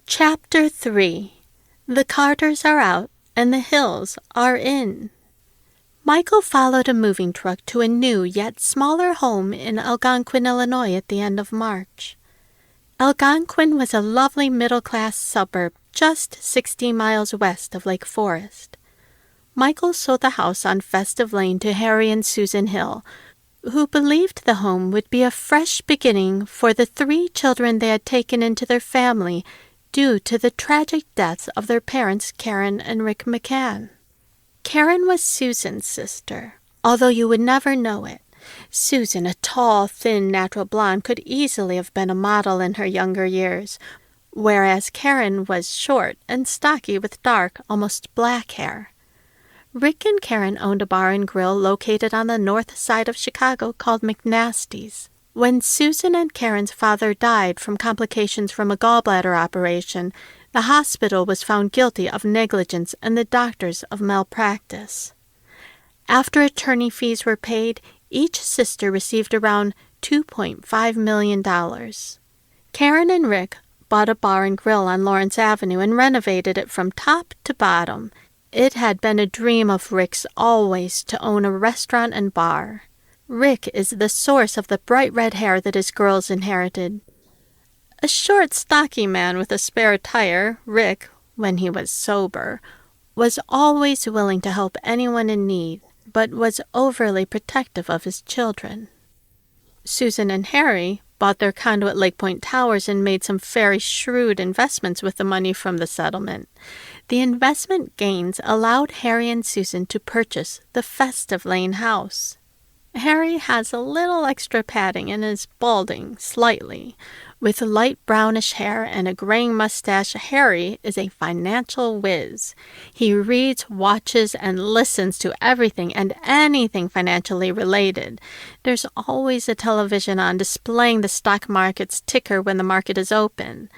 Chapter 3. The Carters are out and the Hills are in. Michael followed a moving truck to a new yet smaller home in Algonquin, Illinois at the end of March. Algonquin was a lovely middle-class suburb just 60 miles west of Lake Forest. Michael sold the house on Festive Lane to Harry and Susan Hill, who believed the home would be a fresh beginning for the 3 children they had taken into their family due to the tragic deaths of their parents, Carin and Rick McCann. Carin was Susan's sister, although you would never know it. Susan, a tall, thin, natural blonde, could easily have been a model in her younger years, whereas Carin was short and stocky with dark, almost black hair. Rick and Carin owned a bar and grill located on the north side of Chicago called McNasty's. When Susan and Carin's father died from complications from a gallbladder operation, the hospital was found guilty of negligence and the doctors of malpractice. After attorney fees were paid, each sister received around $2.5 million. Carin and Rick bought a bar and grill on Lawrence Avenue and renovated it from top to bottom. It had been a dream of Rick's always to own a restaurant and bar. Rick is the source of the bright red hair that his girls inherited. A short, stocky man with a spare tire, Rick, when he was sober, was always willing to help anyone in need, but was overly protective of his children. Susan and Harry bought their condo at Lake Point Towers and made some very shrewd investments with the money from the settlement. The investment gains allowed Harry and Susan to purchase the Festive Lane house. Harry has a little extra padding and is balding slightly. With light brownish hair and a graying mustache, Harry is a financial whiz. He reads, watches, and listens to everything and anything financially related. There's always a television on displaying the stock market's ticker when the market is open.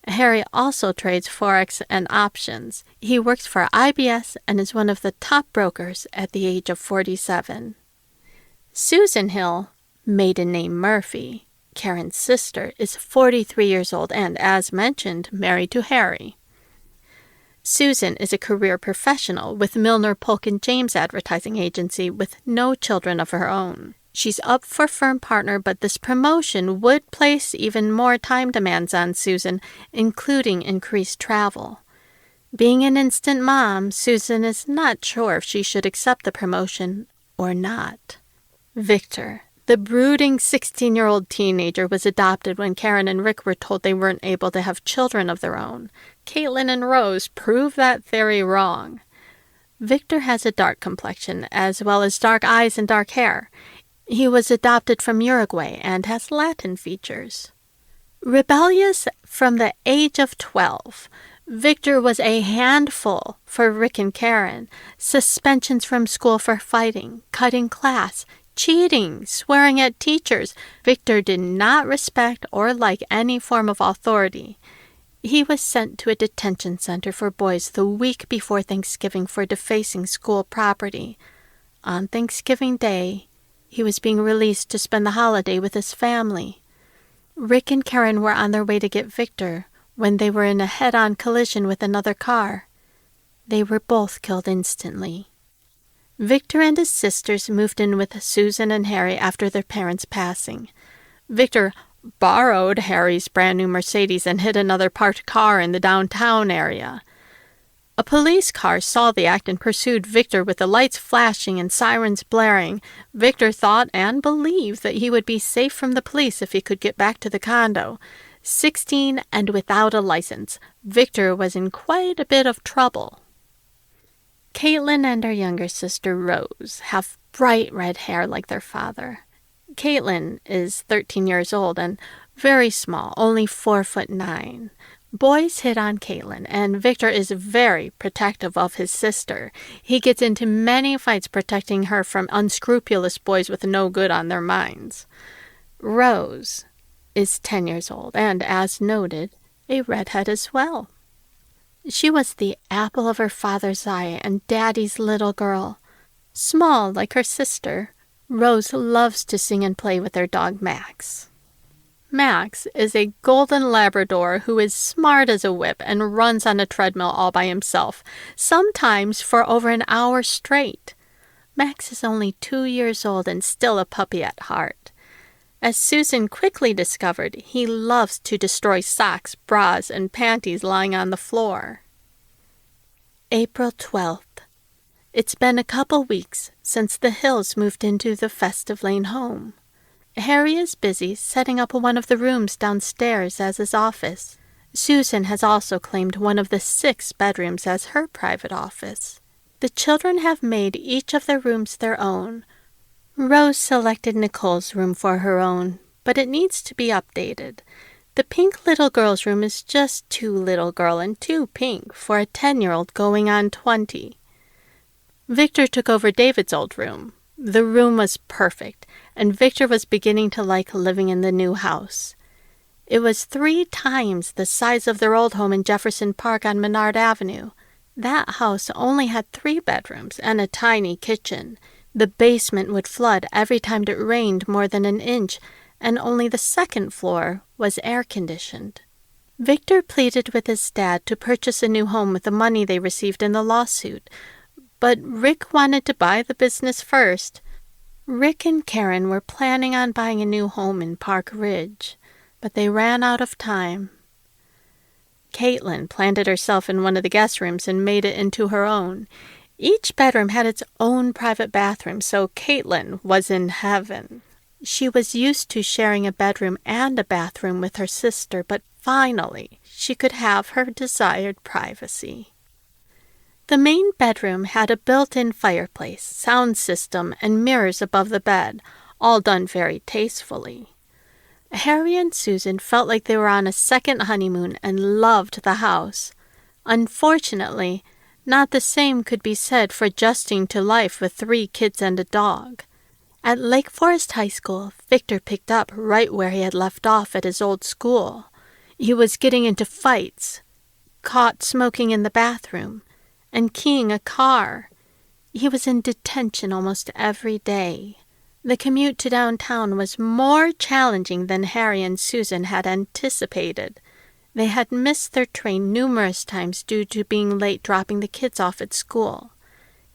Harry also trades forex and options. He works for IBS and is one of the top brokers at the age of 47. Susan Hill, maiden name Murphy, Carin's sister, is 43 years old and, as mentioned, married to Harry. Susan is a career professional with Milner, Polk & James Advertising Agency with no children of her own. She's up for firm partner, but this promotion would place even more time demands on Susan, including increased travel. Being an instant mom, Susan is not sure if she should accept the promotion or not. Victor, the brooding 16-year-old teenager, was adopted when Carin and Rick were told they weren't able to have children of their own. Caitlin and Rose prove that theory wrong. Victor has a dark complexion, as well as dark eyes and dark hair. He was adopted from Uruguay and has Latin features. Rebellious from the age of 12, Victor was a handful for Rick and Carin. Suspensions from school for fighting, cutting class, cheating, swearing at teachers. Victor did not respect or like any form of authority. He was sent to a detention center for boys the week before Thanksgiving for defacing school property. On Thanksgiving Day, he was being released to spend the holiday with his family. Rick and Carin were on their way to get Victor when they were in a head-on collision with another car. They were both killed instantly. Victor and his sisters moved in with Susan and Harry after their parents' passing. Victor borrowed Harry's brand-new Mercedes and hit another parked car in the downtown area. A police car saw the act and pursued Victor with the lights flashing and sirens blaring. Victor thought and believed that he would be safe from the police if he could get back to the condo. 16 and without a license, Victor was in quite a bit of trouble. Caitlin and her younger sister Rose have bright red hair like their father. Caitlin is 13 years old and very small, only 4'9". Boys hit on Caitlin, and Victor is very protective of his sister. He gets into many fights protecting her from unscrupulous boys with no good on their minds. Rose is 10 years old and, as noted, a redhead as well. She was the apple of her father's eye and Daddy's little girl. Small like her sister, Rose loves to sing and play with their dog Max. Max is a golden Labrador who is smart as a whip and runs on a treadmill all by himself, sometimes for over an hour straight. Max is only 2 years old and still a puppy at heart. As Susan quickly discovered, he loves to destroy socks, bras, and panties lying on the floor. April 12th. It's been a couple weeks since the Hills moved into the Festive Lane home. Harry is busy setting up one of the rooms downstairs as his office. Susan has also claimed one of the 6 bedrooms as her private office. The children have made each of their rooms their own. Rose selected Nicole's room for her own, but it needs to be updated. The pink little girl's room is just too little girl and too pink for a 10-year-old going on 20. Victor took over David's old room. The room was perfect, and Victor was beginning to like living in the new house. It was 3 times the size of their old home in Jefferson Park on Menard Avenue. That house only had 3 bedrooms and a tiny kitchen. The basement would flood every time it rained more than an inch, and only the 2nd floor was air-conditioned. Victor pleaded with his dad to purchase a new home with the money they received in the lawsuit, but Rick wanted to buy the business first. Rick and Carin were planning on buying a new home in Park Ridge, but they ran out of time. Caitlin planted herself in one of the guest rooms and made it into her own. Each bedroom had its own private bathroom, so Caitlin was in heaven. She was used to sharing a bedroom and a bathroom with her sister, but finally she could have her desired privacy. The main bedroom had a built-in fireplace, sound system, and mirrors above the bed, all done very tastefully. Harry and Susan felt like they were on a second honeymoon and loved the house. Unfortunately, not the same could be said for adjusting to life with 3 kids and a dog. At Lake Forest High School, Victor picked up right where he had left off at his old school. He was getting into fights, caught smoking in the bathroom, and keying a car. He was in detention almost every day. The commute to downtown was more challenging than Harry and Susan had anticipated. They had missed their train numerous times due to being late dropping the kids off at school.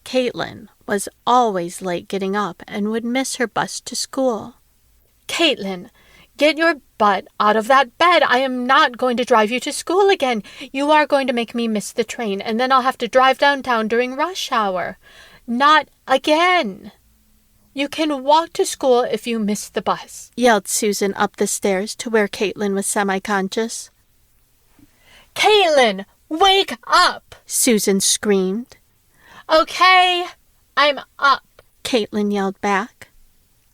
Caitlin was always late getting up and would miss her bus to school. "Caitlin, get your butt out of that bed. I am not going to drive you to school again. You are going to make me miss the train, and then I'll have to drive downtown during rush hour. Not again. You can walk to school if you miss the bus," yelled Susan up the stairs to where Caitlin was semi-conscious. "Caitlin, wake up!" Susan screamed. "Okay, I'm up," Caitlin yelled back.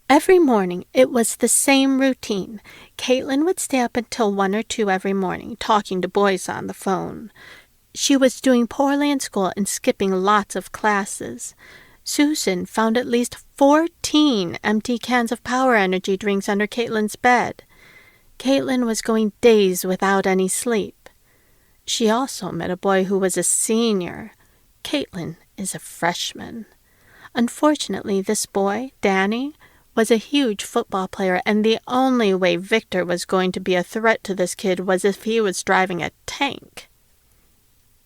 Every morning, it was the same routine. Caitlin would stay up until 1 or 2 every morning, talking to boys on the phone. She was doing poorly in school and skipping lots of classes. Susan found at least 14 empty cans of Power Energy drinks under Caitlin's bed. Caitlin was going days without any sleep. She also met a boy who was a senior. Caitlin is a freshman. Unfortunately, this boy, Danny, was a huge football player, and the only way Victor was going to be a threat to this kid was if he was driving a tank.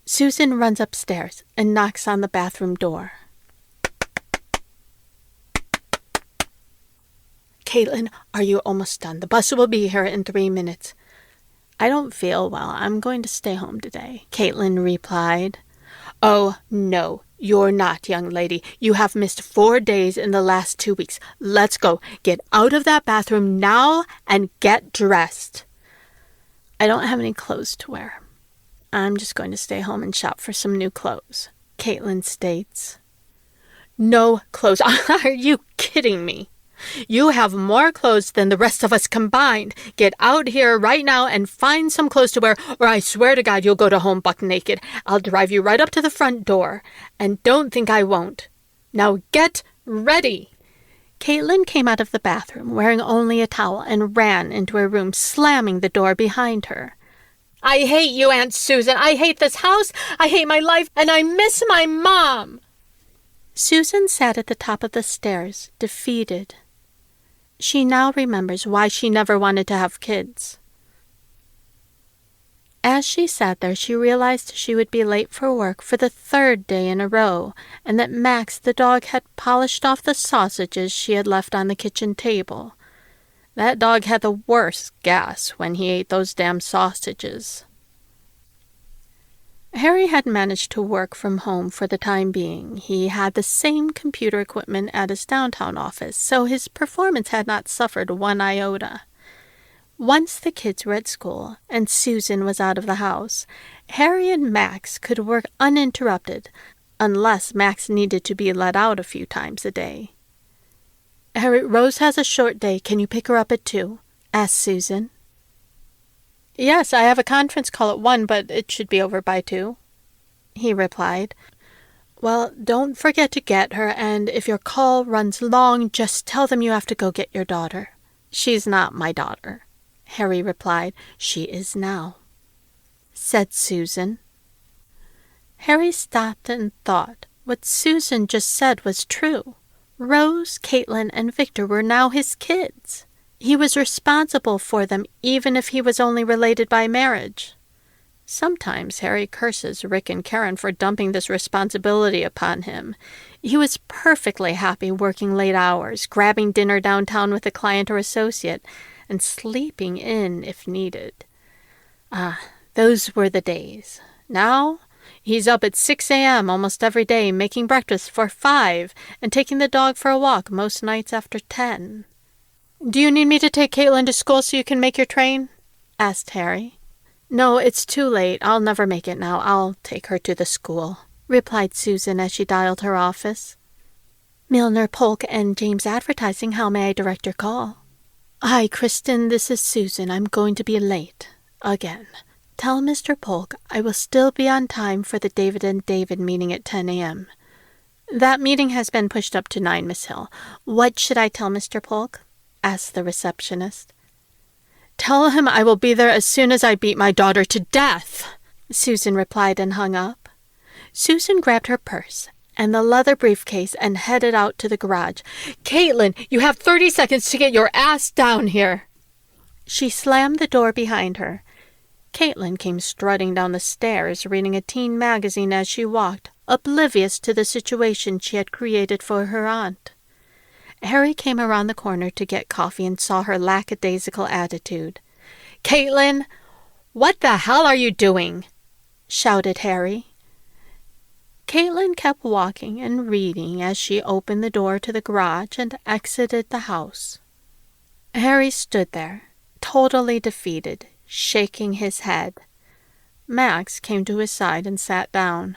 Susan runs upstairs and knocks on the bathroom door. "Caitlin, are you almost done? The bus will be here in 3 minutes." "I don't feel well. I'm going to stay home today," Caitlin replied. "Oh, no, you're not, young lady. You have missed 4 days in the last 2 weeks. Let's go. Get out of that bathroom now and get dressed." "I don't have any clothes to wear. I'm just going to stay home and shop for some new clothes," Caitlin states. "No clothes? Are you kidding me? You have more clothes than the rest of us combined. Get out here right now and find some clothes to wear, or I swear to God you'll go to home buck naked. I'll drive you right up to the front door. And don't think I won't. Now get ready." Caitlin came out of the bathroom wearing only a towel and ran into her room, slamming the door behind her. "I hate you, Aunt Susan. I hate this house. I hate my life, and I miss my mom." Susan sat at the top of the stairs, defeated. She now remembers why she never wanted to have kids. As she sat there, she realized she would be late for work for the third day in a row, and that Max the dog had polished off the sausages she had left on the kitchen table. That dog had the worst gas when he ate those damn sausages. Harry had managed to work from home for the time being. He had the same computer equipment at his downtown office, so his performance had not suffered one iota. Once the kids were at school and Susan was out of the house, Harry and Max could work uninterrupted, unless Max needed to be let out a few times a day. "Harry, Rose has a short day. Can you pick her up at 2?" asked Susan. "Yes, I have a conference call at 1, but it should be over by 2, he replied. "Well, don't forget to get her, and if your call runs long, just tell them you have to go get your daughter." "She's not my daughter," Harry replied. "She is now," said Susan. Harry stopped and thought. What Susan just said was true. Rose, Caitlin, and Victor were now his kids. He was responsible for them, even if he was only related by marriage. Sometimes Harry curses Rick and Carin for dumping this responsibility upon him. He was perfectly happy working late hours, grabbing dinner downtown with a client or associate, and sleeping in if needed. Those were the days. Now he's up at 6 a.m. almost every day, making breakfast for 5, and taking the dog for a walk most nights after 10. "Do you need me to take Caitlin to school so you can make your train?" asked Harry. "No, it's too late. I'll never make it now. I'll take her to the school," replied Susan as she dialed her office. "Milner, Polk, and James Advertising, how may I direct your call?" "Hi, Kristen, this is Susan. I'm going to be late. Again. Tell Mr. Polk I will still be on time for the David and David meeting at 10 a.m. "That meeting has been pushed up to 9, Miss Hill. What should I tell Mr. Polk?" asked the receptionist. "Tell him I will be there as soon as I beat my daughter to death," Susan replied and hung up. Susan grabbed her purse and the leather briefcase and headed out to the garage. "Caitlin, you have 30 seconds to get your ass down here." She slammed the door behind her. Caitlin came strutting down the stairs, reading a teen magazine as she walked, oblivious to the situation she had created for her aunt. Harry came around the corner to get coffee and saw her lackadaisical attitude. "Caitlin, what the hell are you doing?" shouted Harry. Caitlin kept walking and reading as she opened the door to the garage and exited the house. Harry stood there, totally defeated, shaking his head. Max came to his side and sat down.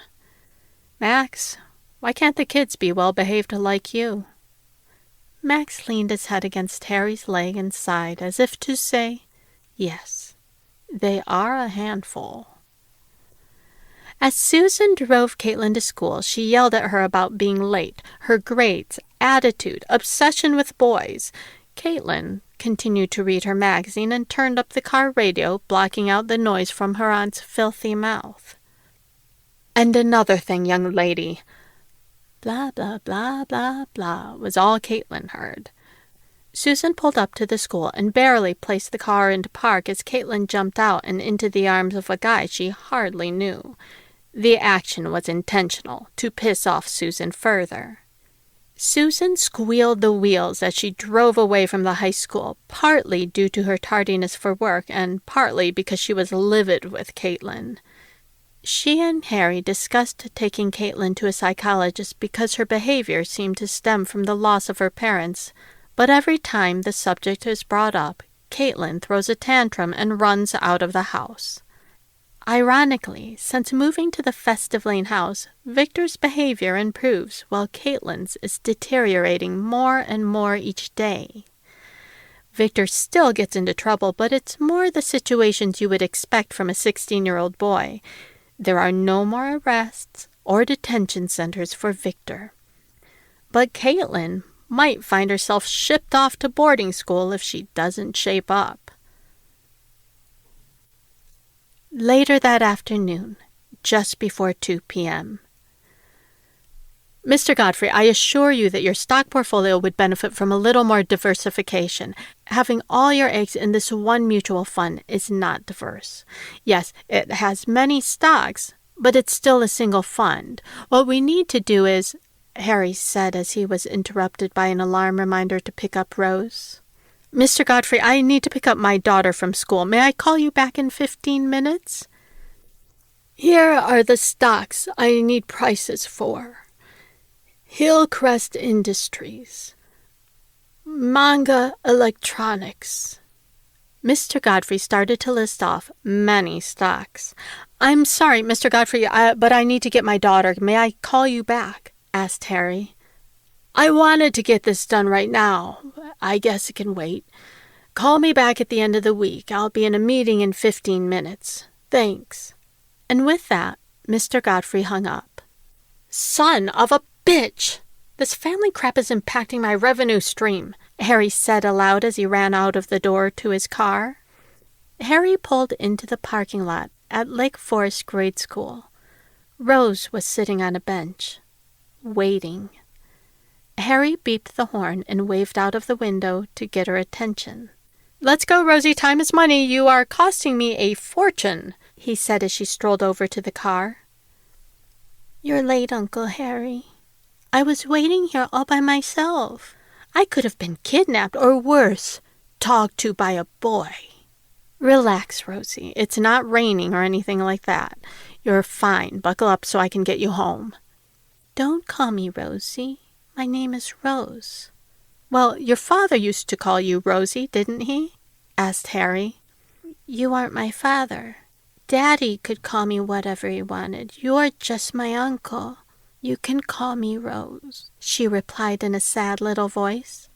"Max, why can't the kids be well-behaved like you?" Max leaned his head against Harry's leg and sighed, as if to say, "Yes, they are a handful." As Susan drove Caitlin to school, she yelled at her about being late, her grades, attitude, obsession with boys. Caitlin continued to read her magazine and turned up the car radio, blocking out the noise from her aunt's filthy mouth. "And another thing, young lady," blah, blah, blah, blah, blah, was all Caitlin heard. Susan pulled up to the school and barely placed the car into park as Caitlin jumped out and into the arms of a guy she hardly knew. The action was intentional, to piss off Susan further. Susan squealed the wheels as she drove away from the high school, partly due to her tardiness for work and partly because she was livid with Caitlin. She and Harry discussed taking Caitlin to a psychologist because her behavior seemed to stem from the loss of her parents, but every time the subject is brought up, Caitlin throws a tantrum and runs out of the house. Ironically, since moving to the Festive Lane house, Victor's behavior improves while Caitlin's is deteriorating more and more each day. Victor still gets into trouble, but it's more the situations you would expect from a 16-year-old boy. There are no more arrests or detention centers for Victor. But Caitlin might find herself shipped off to boarding school if she doesn't shape up. Later that afternoon, just before 2 p.m., Mr. Godfrey, I assure you that your stock portfolio would benefit from a little more diversification. Having all your eggs in this one mutual fund is not diverse. Yes, it has many stocks, but it's still a single fund. What we need to do is, Harry said as he was interrupted by an alarm reminder to pick up Rose. Mr. Godfrey, I need to pick up my daughter from school. May I call you back in 15 minutes? Here are the stocks I need prices for. Hillcrest Industries, Manga Electronics. Mr. Godfrey started to list off many stocks. I'm sorry, Mr. Godfrey, but I need to get my daughter. May I call you back? Asked Harry. I wanted to get this done right now. I guess it can wait. Call me back at the end of the week. I'll be in a meeting in 15 minutes. Thanks. And with that, Mr. Godfrey hung up. Son of a bitch! This family crap is impacting my revenue stream, Harry said aloud as he ran out of the door to his car. Harry pulled into the parking lot at Lake Forest Grade School. Rose was sitting on a bench, waiting. Harry beeped the horn and waved out of the window to get her attention. Let's go, Rosie. Time is money. You are costing me a fortune, he said as she strolled over to the car. You're late, Uncle Harry. I was waiting here all by myself. I could have been kidnapped or worse, talked to by a boy. Relax, Rosie. It's not raining or anything like that. You're fine. Buckle up so I can get you home. Don't call me Rosie. My name is Rose. Well, your father used to call you Rosie, didn't he? Asked Harry. You aren't my father. Daddy could call me whatever he wanted. You're just my uncle. You can call me Rose, she replied in a sad little voice.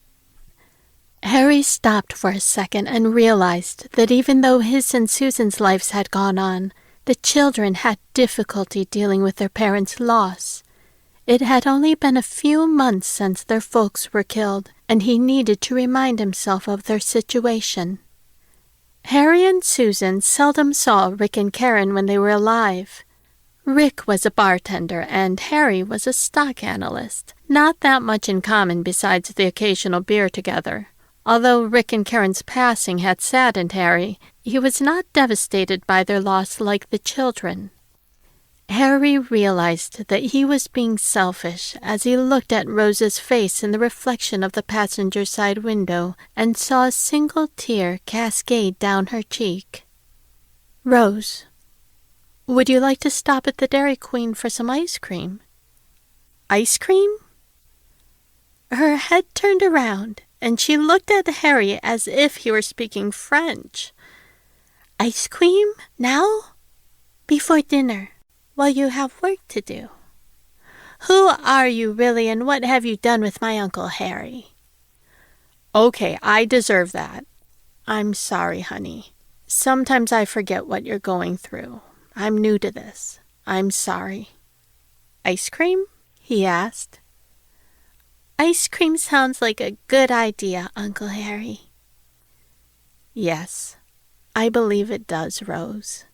Harry stopped for a second and realized that even though his and Susan's lives had gone on, the children had difficulty dealing with their parents' loss. It had only been a few months since their folks were killed, and he needed to remind himself of their situation. Harry and Susan seldom saw Rick and Carin when they were alive. Rick was a bartender, and Harry was a stock analyst. Not that much in common besides the occasional beer together. Although Rick and Carin's passing had saddened Harry, he was not devastated by their loss like the children. Harry realized that he was being selfish as he looked at Rose's face in the reflection of the passenger side window and saw a single tear cascade down her cheek. Rose, would you like to stop at the Dairy Queen for some ice cream? Ice cream? Her head turned around, and she looked at Harry as if he were speaking French. Ice cream? Now? Before dinner, while you have work to do. Who are you really, and what have you done with my Uncle Harry? Okay, I deserve that. I'm sorry, honey. Sometimes I forget what you're going through. I'm new to this. I'm sorry. Ice cream? He asked. Ice cream sounds like a good idea, Uncle Harry. Yes, I believe it does, Rose.